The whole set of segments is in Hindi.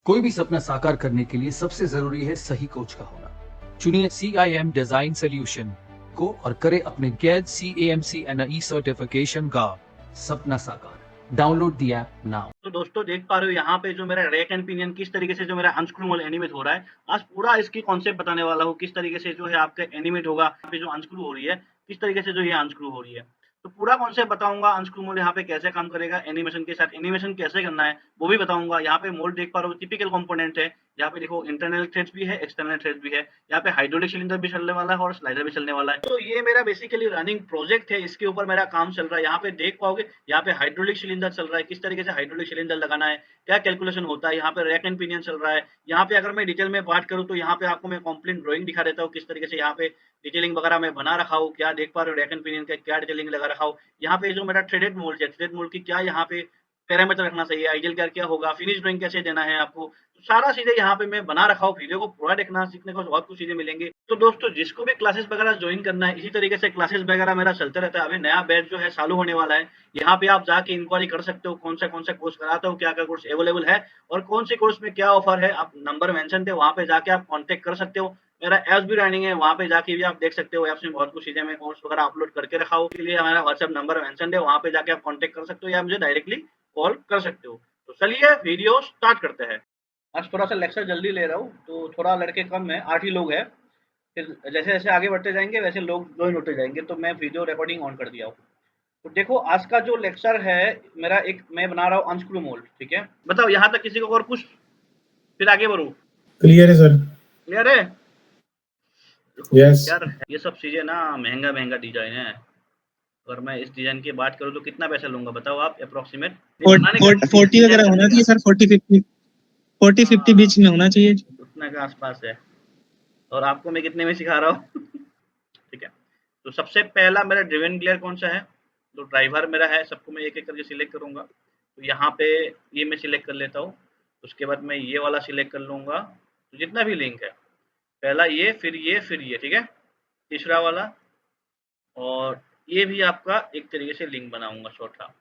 कोई भी सपना साकार करने के लिए सबसे जरूरी है सही कोच का होना। चुनिए CIM डिजाइन सोल्यूशन को और करें अपने गैद CAMC NE सर्टिफिकेशन का सपना साकार। Download the app now. तो दोस्तों देख पा रहे हो यहाँ पे जो मेरा रैक एंड पिनियन किस तरीके से जो मेरा अनस्क्रू मोल्ड एनिमेट हो रहा है। आज पूरा इसकी कॉन्सेप्ट बताने वाला हूँ, किस तरीके से जो है आपका एनिमेट होगा। यहाँ पे जो अनस्क्रू हो रही है, किस तरीके से जो ये अनस्क्रू हो रही है, तो पूरा कॉन्सेप्ट बताऊंगा। अनस्क्रू मोल्ड यहाँ पे कैसे काम करेगा, एनिमेशन के साथ एनिमेशन कैसे करना है वो भी बताऊंगा। यहाँ पे मोल्ड देख पा रहे हो, टिपिकल कंपोनेंट है। यहाँ पे देखो इंटरनल थ्रेड्स भी है, एक्सटर्नल थ्रेड्स भी है। यहाँ पे हाइड्रोलिक सिलेंडर भी चलने वाला है और स्लाइडर भी चलने वाला है। तो ये मेरा बेसिकली रनिंग प्रोजेक्ट है, इसके ऊपर मेरा काम चल रहा है। यहाँ पे देख पाओगे, यहाँ पे हाइड्रोलिक सिलेंडर चल रहा है, किस तरीके से हाइड्रोलिक सिलेंडर लगाना है, क्या कैलकुलेशन होता है। यहाँ पे रैक एंड पिनियन चल रहा है। यहाँ पे अगर मैं डिटेल में बात करूँ तो यहाँ पे आपको मैं कंप्लीट ड्राइंग दिखा देता हूँ, किस तरीके से यहाँ पे डिटेलिंग वगैरह मैं बना रखा हूँ। क्या देख पा रहे हो, रैक एंड पिनियन का क्या डिटेलिंग लगा रखा हूँ। यहाँ पे जो मेरा थ्रेडेड मोल्ड है, थ्रेडेड मोल्ड की क्या यहाँ पे पैरामीटर रखना चाहिए, आइडियल क्या होगा, फिनिश ड्राइंग कैसे देना है आपको, तो सारा चीजें यहाँ पे मैं बना रखा हूँ। वीडियो को पूरा देखना, सीखने को बहुत कुछ चीजें मिलेंगे। तो दोस्तों जिसको भी क्लासेस वगैरह ज्वाइन करना है, इसी तरीके से क्लासेस वगैरह मेरा चलते रहता है। अभी नया बैच जो है चालू होने वाला है। यहाँ पे आप जाके इंक्वायरी कर सकते हो, कौन सा कोर्स कराता हूँ, क्या क्या कोर्स अवेलेबल है और कौन से कोर्स में क्या ऑफर है। आप नंबर मेंशन थे, वहाँ पे जाके आप कांटेक्ट कर सकते हो। मेरा ऐप्स भी रनिंग है, वहाँ पे जाके भी आप देख सकते हो। ऐप्स में बहुत कुछ चीजें मैं कोर्स वगैरह अपलोड करके रखा हूँ। के लिए हमारा व्हाट्सएप नंबर मेंशन है, वहाँ पे जाके आप कांटेक्ट कर सकते हो या मुझे डायरेक्टली कॉल कर सकते हो। तो चलिए वीडियो स्टार्ट करते हैं। आज थोड़ा सा लेक्चर जल्दी ले रहा हूँ, तो थोड़ा लड़के कम है, 8 ही लोग हैं। फिर जैसे जैसे आगे बढ़ते जाएंगे वैसे लोग ज्वाइन होते जाएंगे, तो मैं वीडियो रिकॉर्डिंग ऑन कर दिया हूँ। तो देखो आज का जो लेक्चर है मेरा, एक मैं बना रहा हूँ अनस्क्रू मोल्ड। ठीक है, बताओ यहाँ तक किसी को और कुछ, फिर आगे बढ़ू। क्लियर है सर। क्लियर है। देखो यस। यार ये सब चीजें ना महंगा महंगा डिजाइन है। अगर मैं इस डिजाइन की बात करूँ तो कितना पैसा लूंगा बताओ आप अप्रोक्सीमेट। बनाने का 40 डिजाइन वगैरह करने होना का। चाहिए सर, 40-50 हाँ, बीच में होना चाहिए। उतना के आसपास है। और आपको मैं कितने में सिखा रहा हूँ। ठीक है, तो सबसे पहला मेरा ड्रिवन गियर कौन सा है, तो ड्राइवर मेरा है। सबको मैं एक एक करके सिलेक्ट करूंगा। तो यहाँ पे ये मैं सिलेक्ट कर लेता हूँ। उसके बाद मैं ये वाला सिलेक्ट कर लूंगा। तो जितना भी लिंक है, पहला ये, फिर ये, फिर ये। ठीक है, तीसरा वाला, और ये भी आपका एक तरीके से लिंक बनाऊंगा चौथा।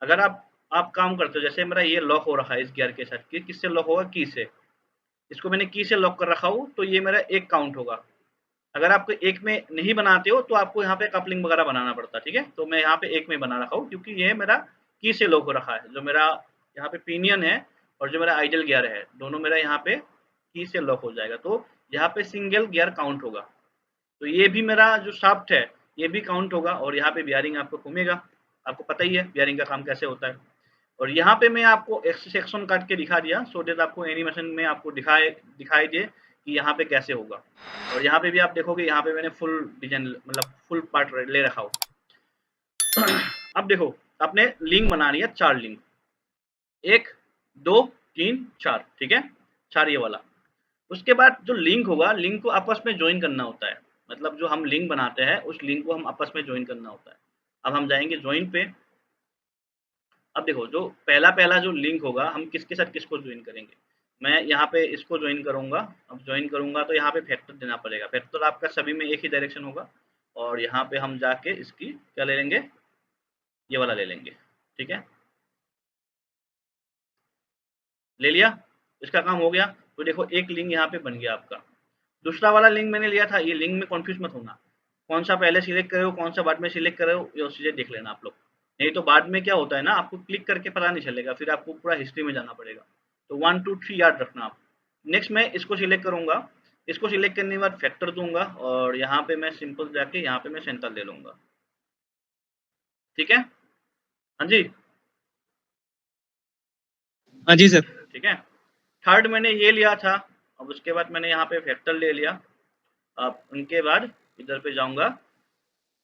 अगर आप काम करते हो, जैसे मेरा ये लॉक हो रखा है इस गियर के साथ, कि किससे लॉक होगा, की से। इसको मैंने की से लॉक कर रखा हूँ, तो ये मेरा एक काउंट होगा। अगर आपको एक में नहीं बनाते हो तो आपको यहाँ पे कपलिंग वगैरह बनाना पड़ता है। ठीक है, तो मैं यहाँ पे एक में बना रखा हूँ, क्योंकि ये मेरा की से लॉक हो रखा है। जो मेरा यहाँ पे पिनियन है और जो मेरा आइडल गियर है, दोनों मेरा यहाँ पे की से लॉक हो जाएगा। तो यहाँ पे सिंगल गियर काउंट होगा। तो ये भी मेरा जो शाफ्ट है ये भी काउंट होगा। और यहाँ पे बियरिंग आपको घूमेगा, आपको पता ही है बियरिंग का काम कैसे होता है। और यहाँ पे मैं आपको एक सेक्शन काट के दिखा दिया, सो दैट आपको एनिमेशन में आपको दिखाई दे कि यहाँ पे कैसे होगा। और यहाँ पे भी आप देखोगे, यहाँ पे मैंने फुल डिजाइन मतलब फुल पार्ट ले रखा हो। अब देखो, आपने लिंक बनानी है 4 लिंक, 1 2 3 4। ठीक है, 4 ये वाला। उसके बाद जो लिंक होगा, लिंक को आपस में ज्वाइन करना होता है। मतलब जो हम लिंक बनाते हैं उस लिंक को हम आपस में ज्वाइन करना होता है। अब हम जाएंगे ज्वाइन पे। अब देखो, जो पहला पहला जो लिंक होगा, हम किसके साथ किसको ज्वाइन करेंगे। मैं यहाँ पे इसको ज्वाइन करूंगा। अब ज्वाइन करूंगा तो यहाँ पे फैक्टर देना पड़ेगा। फैक्टर आपका सभी में एक ही डायरेक्शन होगा। और यहाँ पे हम जाके इसकी क्या ले लेंगे, ये वाला ले लेंगे। ठीक है, ले लिया, इसका काम हो गया। तो देखो एक लिंक यहाँ पे बन गया आपका। दूसरा वाला लिंक मैंने लिया था, ये लिंक में कंफ्यूज मत होना, कौन सा पहले सिलेक्ट करे हो, कौन सा बाद में सिलेक्ट करे हो, ये चीजें देख लेना आप लोग। नहीं तो बाद में क्या होता है ना, आपको क्लिक करके पता नहीं चलेगा, फिर आपको पूरा हिस्ट्री में जाना पड़ेगा। तो 1 2 3 याद रखना आप। नेक्स्ट मैं इसको सिलेक्ट करूंगा। इसको सिलेक्ट करने के बाद फैक्टर दूंगा और यहाँ पे मैं सिंपल जाके यहाँ पे मैं सेंटर ले लूंगा। ठीक है, हाँ जी, हाँ जी सर। ठीक है। थर्ड मैंने ये लिया था। अब उसके बाद मैंने यहाँ पे फैक्टर ले लिया। अब उनके बाद इधर पे जाऊंगा,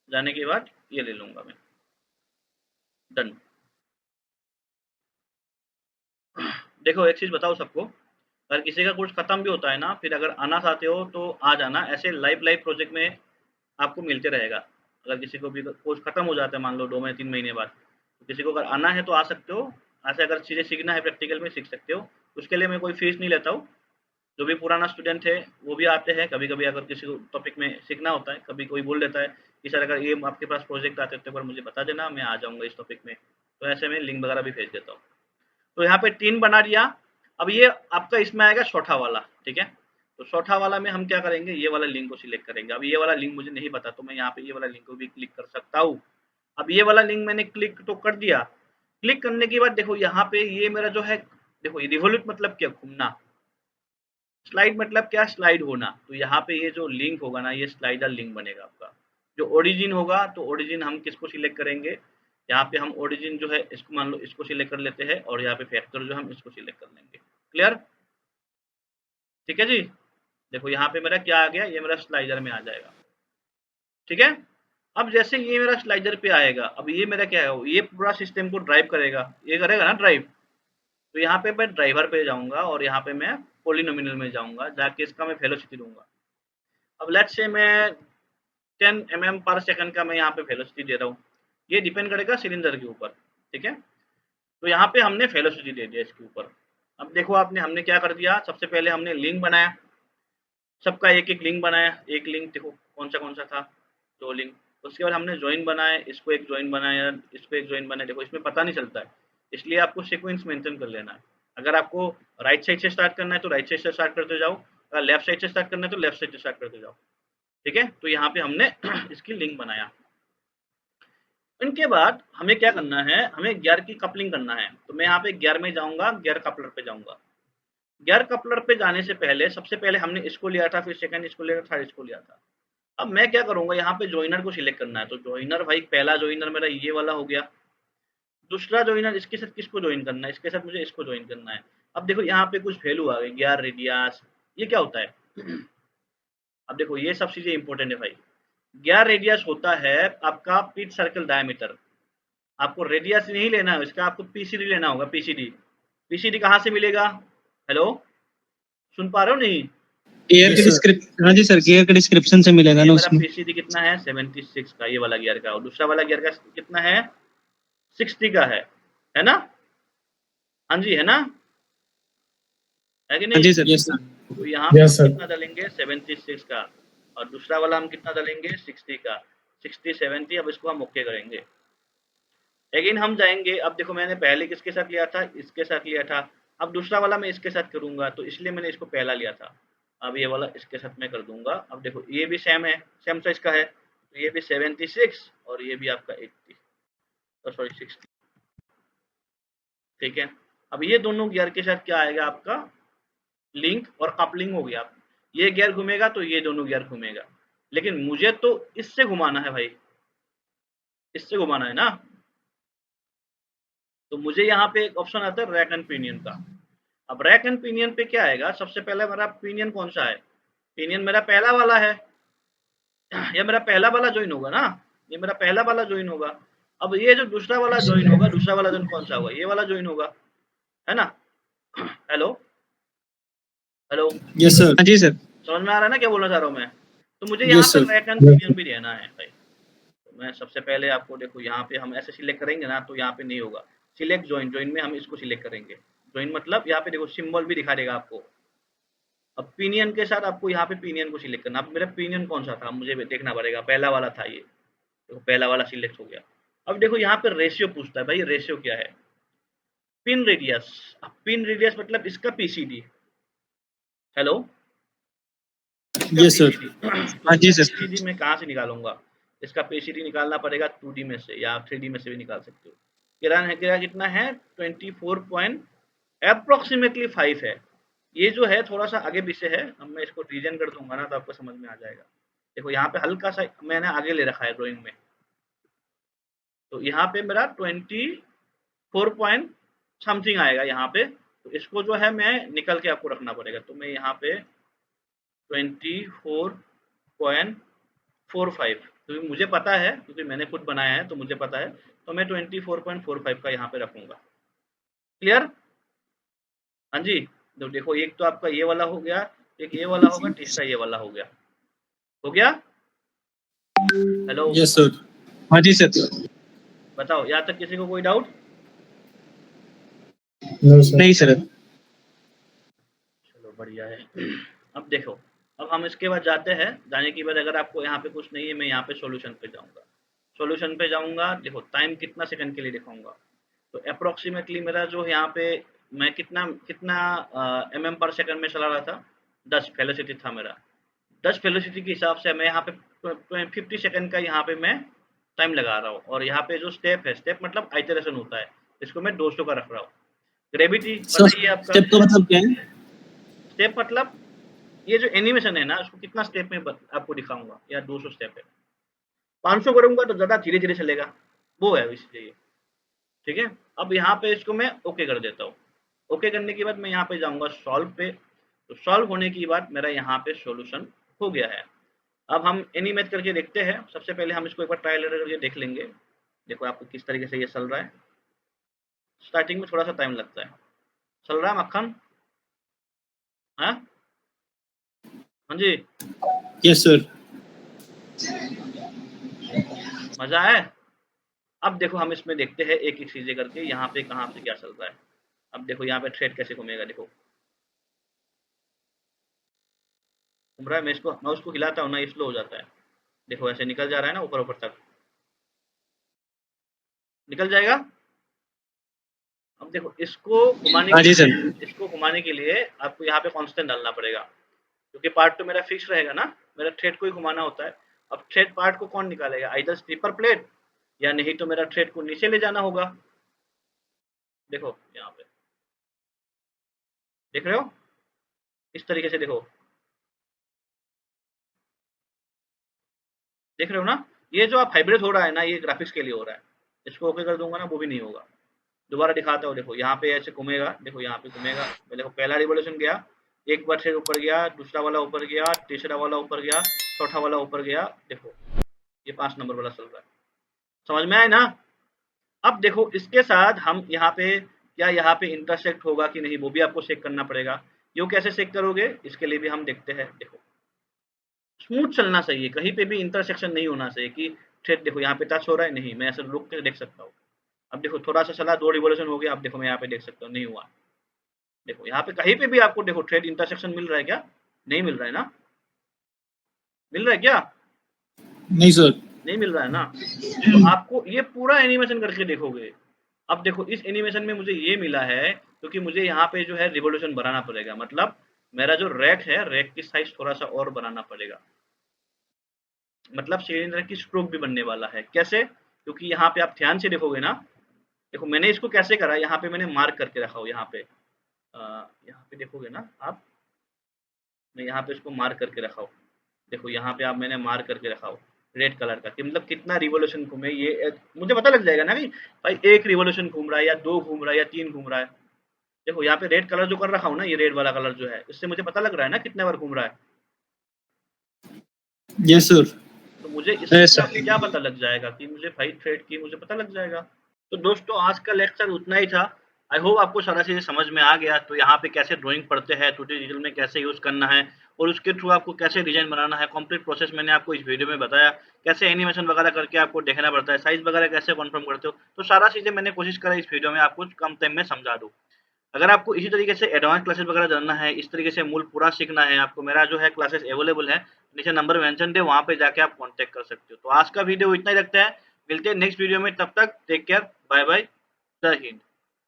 जाने के बाद ये ले लूंगा मैं, डन। देखो एक चीज बताओ सबको, अगर किसी का कोर्स खत्म भी होता है ना, फिर अगर आना चाहते हो तो आ जाना। ऐसे लाइव लाइव प्रोजेक्ट में आपको मिलते रहेगा। अगर किसी को भी कोर्स खत्म हो जाता है, मान लो 2 महीने 3 महीने बाद, तो किसी को अगर आना है तो आ सकते हो। ऐसे अगर चीज़ें सीखना है प्रैक्टिकल में सीख सकते हो। उसके लिए मैं कोई फीस नहीं लेता हूँ। जो भी पुराना स्टूडेंट है वो भी आते हैं। कभी कभी अगर किसी को टॉपिक में सीखना होता है, कभी कोई बोल देता है कि सर अगर ये आपके पास प्रोजेक्ट आते हैं तो एक बार मुझे बता देना, मैं आ जाऊँगा इस टॉपिक में। तो ऐसे में लिंक वगैरह भी भेज देता हूँ। तो यहाँ पे 3 बना दिया। अब ये आपका इसमें आएगा चौथा वाला, ठीक है। तो चौथा वाला में हम क्या करेंगे, ये वाला लिंक को सिलेक्ट करेंगे। अब ये वाला लिंक मुझे नहीं पता, तो मैं यहाँ पे ये वाला लिंक को भी क्लिक कर सकता हूँ। अब ये वाला लिंक मैंने क्लिक तो कर दिया। क्लिक करने के बाद देखो यहाँ पे ये मेरा जो है, देखो ये रिवोल्यूट मतलब क्या, घूमना। स्लाइड मतलब क्या, स्लाइड होना। तो यहाँ पे ये जो लिंक होगा ना, ये स्लाइडर लिंक बनेगा आपका। जो ओरिजिन होगा, तो ओरिजिन हम किसको सिलेक्ट करेंगे, यहाँ पे हम ओरिजिन जो है इसको मान लो इसको सिलेक्ट कर लेते हैं, और यहाँ पे फैक्टर जो हम इसको सिलेक्ट कर लेंगे। क्लियर, ठीक है जी। देखो यहाँ पे मेरा क्या आ गया, ये मेरा स्लाइडर में आ जाएगा, ठीक है। अब जैसे ये मेरा स्लाइडर पे आएगा, अब ये मेरा क्या है, ये पूरा सिस्टम को ड्राइव करेगा, ये करेगा ना ड्राइव। तो यहाँ पे मैं ड्राइवर पे जाऊंगा, और यहाँ पे मैं पोलिनोमिनल में जाऊंगा, जाके इसका मैं वेलोसिटी दूंगा। अब लेट्स से मैं 10 mm पर सेकंड का मैं यहाँ पे वेलोसिटी दे रहा हूँ। ये डिपेंड करेगा सिलेंडर के ऊपर, ठीक है। तो यहाँ पे हमने वेलोसिटी दे दिया इसके ऊपर। अब देखो आपने हमने क्या कर दिया, सबसे पहले हमने लिंक बनाया, सबका एक एक लिंक बनाया। एक लिंक देखो कौन सा था, 2 लिंक। उसके बाद हमने ज्वाइन बनाया, इसको एक ज्वाइन बनाया, इसको एक ज्वाइन बनाया। देखो इसमें पता नहीं चलता है, इसलिए आपको सीक्वेंस मेंटेन कर लेना है। अगर आपको राइट साइड से स्टार्ट करना है तो राइट साइड से स्टार्ट करते जाओ, अगर लेफ्ट साइड से स्टार्ट करना है तो लेफ्ट साइड से स्टार्ट करते जाओ, ठीक है। तो यहाँ पे हमने इसकी लिंक बनाया। इनके बाद हमें क्या करना है, हमें गियर की कपलिंग करना है। तो मैं यहाँ पे गियर में जाऊंगा, गियर कपलर पे जाऊंगा। गियर कपलर पे जाने से पहले सबसे पहले हमने इसको लिया था, फिर सेकंड इसको लिया था, थर्ड इसको लिया था। अब मैं क्या करूंगा, यहाँ पे जॉइनर को सिलेक्ट करना है। तो जॉइनर भाई, पहला जॉइनर मेरा ये वाला हो गया। दूसरा जॉइनर इसके साथ किसको ज्वाइन करना है, इसके साथ मुझे इसको ज्वाइन करना है। अब देखो यहाँ पे कुछ वैल्यू आ गई, गियर रेडियस, ये क्या होता है। अब देखो ये सब चीजें इंपॉर्टेंट है भाई। गियर रेडियस होता है आपका पिच सर्कल डायमीटर। आपको रेडियस नहीं लेना है इसका, आपको पीसीडी लेना होगा। पीसीडी, पीसीडी कहाँ से मिलेगा, हेलो सुन पा रहे हो नहीं। गियर के डिस्क्रिप्शन, हाँ जी सर, गियर के डिस्क्रिप्शन से मिलेगा ये ना मेरा उसमें। पीसीडी कितना है, 76 का, ये वाला गियर का। और दूसरा वाला गियर का कितना है, 60 का है ना। हाँ जी, है ना, है कि हाँ नहीं। जी सर, यस सर। तो यहाँ पे यस हम सर। कितना डालेंगे, 76 का। और दूसरा वाला हम कितना डालेंगे, 60 का। 60 70। अब इसको हम ओके करेंगे। लेकिन हम जाएंगे, अब देखो मैंने पहले किसके साथ लिया था, इसके साथ लिया था। अब दूसरा वाला मैं इसके साथ करूंगा, तो इसलिए मैंने इसको पहला लिया था। अब ये वाला इसके साथ मैं कर दूंगा। अब देखो ये भी सेम है, सेम साइज का है। तो ये भी 76 और ये भी आपका 80, सॉरी 60, ठीक है। अब ये दोनों गियर के साथ क्या आएगा, आपका लिंक और कपलिंग हो गया। ये गियर घूमेगा तो ये दोनों गियर घूमेगा। लेकिन मुझे तो इससे घुमाना है भाई, इससे घुमाना है ना। तो मुझे यहाँ पे एक ऑप्शन आता है रैक एंड पिनियन का। अब रैक एंड पिनियन पे क्या आएगा, सबसे पहले मेरा पिनियन कौन सा है, पिनियन मेरा पहला वाला है। ये मेरा पहला वाला ज्वाइन होगा ना, ये मेरा पहला वाला ज्वाइन होगा। अब ये जो दूसरा वाला ज्वाइन होगा, दूसरा वाला ज्वाइन कौन सा होगा, ये वाला ज्वाइन होगा, है ना। Hello hello, yes sir. हाँ जी सर। समझ में आ रहा है ना क्या बोलना चाह रहा हूँ मैं। तो मुझे यहाँ यस पे सर। रैक एंड पिनियन भी रहना है भाई। तो मैं सबसे पहले आपको देखो, यहाँ पे हम ऐसे सिलेक्ट करेंगे ना, तो यहाँ पे नहीं होगा। सिलेक्ट ज्वाइन, ज्वाइन में हम इसको सिलेक्ट करेंगे। ज्वाइन मतलब यहाँ पे देखो सिंबल भी दिखा देगा आपको। अब पिनियन के साथ आपको यहाँ पे पिनियन को सिलेक्ट करना। अब मेरा पिनियन कौन सा था मुझे देखना पड़ेगा, पहला वाला था ये। देखो पहला वाला सिलेक्ट हो गया। अब देखो यहाँ पे रेशियो पूछता है भाई, रेशियो क्या है, पिन रेडियस। पिन रेडियस मतलब इसका पीसीडी। हेलो, इसका यस सर। पीसीडी। तो हाँ जी इसका सर। पीसीडी मैं कहाँ से निकालूंगा, इसका पीसीडी निकालना पड़ेगा 2D में से, या 3D में से भी निकाल सकते हो। किराया कितना है, 24 पॉइंट अप्रोक्सीमेटली 5 है। ये जो है थोड़ा सा आगे पीछे है। अब मैं इसको रीजन कर दूंगा ना, तो आपको समझ में आ जाएगा। देखो यहाँ पे हल्का सा मैंने आगे ले रखा है ड्राइंग में। तो यहाँ पे मेरा 24 पॉइंट समथिंग आएगा यहाँ पे। तो इसको जो है मैं निकल के आपको रखना पड़ेगा। तो मैं यहाँ पे 24.45, क्योंकि मुझे पता है, क्योंकि मैंने खुद बनाया है तो मुझे पता है। तो मैं 24.45 का यहाँ पे रखूंगा। क्लियर, हाँ जी। तो देखो एक तो आपका ये वाला हो गया, एक ये वाला होगा, तीसरा ये वाला हो गया। हो गया, हेलो यस सर। हाँ जी सर। बताओ, यहाँ तक किसी को कोई डाउट। नहीं सर। चलो बढ़िया है। अब देखो, अब हम इसके बाद जाते हैं। जाने के बाद अगर आपको यहाँ पे कुछ नहीं है, मैं यहाँ पे सॉल्यूशन पे जाऊँगा। देखो टाइम कितना सेकंड के लिए दिखाऊंगा। तो अप्रोक्सीमेटली मेरा जो यहाँ पे मैं कितना कितना mm पर सेकंड में चला रहा था, 10 वेलोसिटी था मेरा। 10 वेलोसिटी के हिसाब से मैं यहाँ पे 50 सेकंड का यहाँ पे मैं टाइम लगा रहा हूँ। और यहाँ पे जो स्टेप है, स्टेप मतलब आइटरेशन होता है, इसको मैं 200 का रख रहा हूँ। ग्रेविटी सर पता ही है आपका। स्टेप का मतलब क्या है? स्टेप मतलब ये जो एनिमेशन है ना, उसको कितना स्टेप में आपको दिखाऊंगा। या 200 स्टेप है, 500 करूंगा तो ज्यादा धीरे धीरे चलेगा, वो है इसलिए। ठीक है, अब यहाँ पे इसको मैं ओके कर देता हूँ। ओके करने के बाद मैं यहाँ पे जाऊंगा सॉल्व पे। तो सॉल्व होने की बाद मेरा यहाँ पे सॉल्यूशन हो गया है। अब हम एनिमेट करके देखते हैं। सबसे पहले हम इसको एक बार ट्रायल एरर करके देख लेंगे। देखो आपको किस तरीके से ये चल रहा है। स्टार्टिंग में थोड़ा सा टाइम लगता है। चल रहा है मक्खन? हाँ हाँ जी, यस सर। मजा है। अब देखो हम इसमें देखते हैं एक एक चीजें करके, यहाँ पे कहाँ से क्या चल रहा है। अब देखो यहाँ पे थ्रेड कैसे घूमेगा, देखो घूम रहा है। मैं उसको हिलाता हूँ ना, ये स्लो हो जाता है। देखो ऐसे निकल जा रहा है ना, ऊपर ऊपर तक निकल जाएगा। अब देखो इसको घुमाने हाँ के जी सर। लिए, इसको घुमाने के लिए आपको यहाँ पे कांस्टेंट डालना पड़ेगा, क्योंकि पार्ट तो मेरा फिक्स रहेगा ना, मेरा थ्रेड को ही घुमाना होता है। अब थ्रेड पार्ट को कौन निकालेगा, आइदर स्लीपर प्लेट या नहीं तो मेरा थ्रेड को नीचे ले जाना होगा। देखो यहाँ पे देख रहे हो, इस तरीके से देखो, देख रहे हो ना। ये जो आप हाइब्रिड हो रहा है ना, ये ग्राफिक्स के लिए हो रहा है। इसको ओके कर दूंगा ना, वो भी नहीं होगा। दोबारा दिखाता हूँ, देखो यहाँ पे ऐसे घूमेगा, देखो यहाँ पे घूमेगा। देखो पहला रिवोल्यूशन गया, एक बार थ्रेड ऊपर गया, दूसरा वाला ऊपर गया, तीसरा वाला ऊपर गया, चौथा वाला ऊपर गया। देखो ये 5 नंबर वाला चल रहा है। समझ में आए ना। अब देखो इसके साथ हम यहाँ पे, क्या यहाँ पे इंटरसेक्ट होगा कि नहीं, वो भी आपको चेक करना पड़ेगा। ये कैसे चेक करोगे, इसके लिए भी हम देखते हैं। देखो स्मूथ चलना चाहिए, कहीं पे भी इंटरसेक्शन नहीं होना चाहिए कि थ्रेड देखो यहाँ पे टच हो रहा है, नहीं, मैं ऐसे रुक के देख सकता हूँ। अब देखो थोड़ा सा चला, 2 रिवोल्यूशन हो गया। अब देखो मैं यहाँ पे देख सकता हूँ, नहीं हुआ। देखो यहाँ पे कहीं पे भी आपको देखो थ्रेड इंटरसेक्शन मिल रहा है क्या? नहीं मिल रहा है ना। मिल रहा है क्या? नहीं सर। नहीं मिल रहा है ना। तो आपको ये पूरा एनिमेशन करके देखोगे। अब देखो इस एनिमेशन में मुझे ये मिला है क्योंकि मुझे यहाँ पे जो है रिवोल्यूशन बढ़ाना पड़ेगा, मतलब मेरा जो रैक है, रैक की साइज थोड़ा सा और बनाना पड़ेगा। मतलब सिलेंडर की स्ट्रोक भी बनने वाला है। कैसे? क्योंकि यहाँ पे आप ध्यान से देखोगे ना, देखो मैंने इसको कैसे करा, यहाँ पे मैंने मार्क करके रखा हो। यहाँ पे यहाँ पे देखोगे ना आप, मैं यहाँ पे इसको मार्क करके रखा हूँ। देखो यहाँ पे आप, मैंने मार्क करके रखा हो रेड कलर का, कि मतलब कितना रिवोल्यूशन घूमे ये मुझे पता लग जाएगा ना कि भाई 1 रिवोल्यूशन घूम रहा है या 2 घूम रहा है या 3 घूम रहा है। देखो यहाँ पे रेड कलर जो कर रखा हूँ ना, ये रेड वाला कलर जो है, इससे मुझे पता लग रहा है ना कितने बार घूम रहा है। Yes sir. तो मुझे इससे यस क्या, सर। क्या पता लग जाएगा कि मुझे भाई थ्रेड की मुझे पता लग जाएगा। तो दोस्तों आज का लेक्चर उतना ही था। आई होप आपको सारा चीज़ें समझ में आ गया। तो यहाँ पे कैसे ड्राइंग पढ़ते हैं, 2D डिजिटल में कैसे यूज़ करना है और उसके थ्रू आपको कैसे डिज़ाइन बनाना है, कंप्लीट प्रोसेस मैंने आपको इस वीडियो में बताया। कैसे एनिमेशन वगैरह करके आपको देखना पड़ता है, साइज़ वगैरह कैसे कन्फर्म करते हो, तो सारा चीज़ें मैंने कोशिश करा इस वीडियो में आपको कम टाइम में समझा दूँ। अगर आपको इसी तरीके से एडवांस क्लासेस वगैरह जानना है, इस तरीके से मूल पूरा सीखना है आपको, मेरा जो है क्लासेस अवेलेबल है, नीचे नंबर मेंशन है, वहाँ पे जाके आप कांटेक्ट कर सकते हो। तो आज का वीडियो इतना ही रखते हैं, मिलते हैं नेक्स्ट वीडियो में, तब तक टेक केयर, बाय बाय, जय हिंद।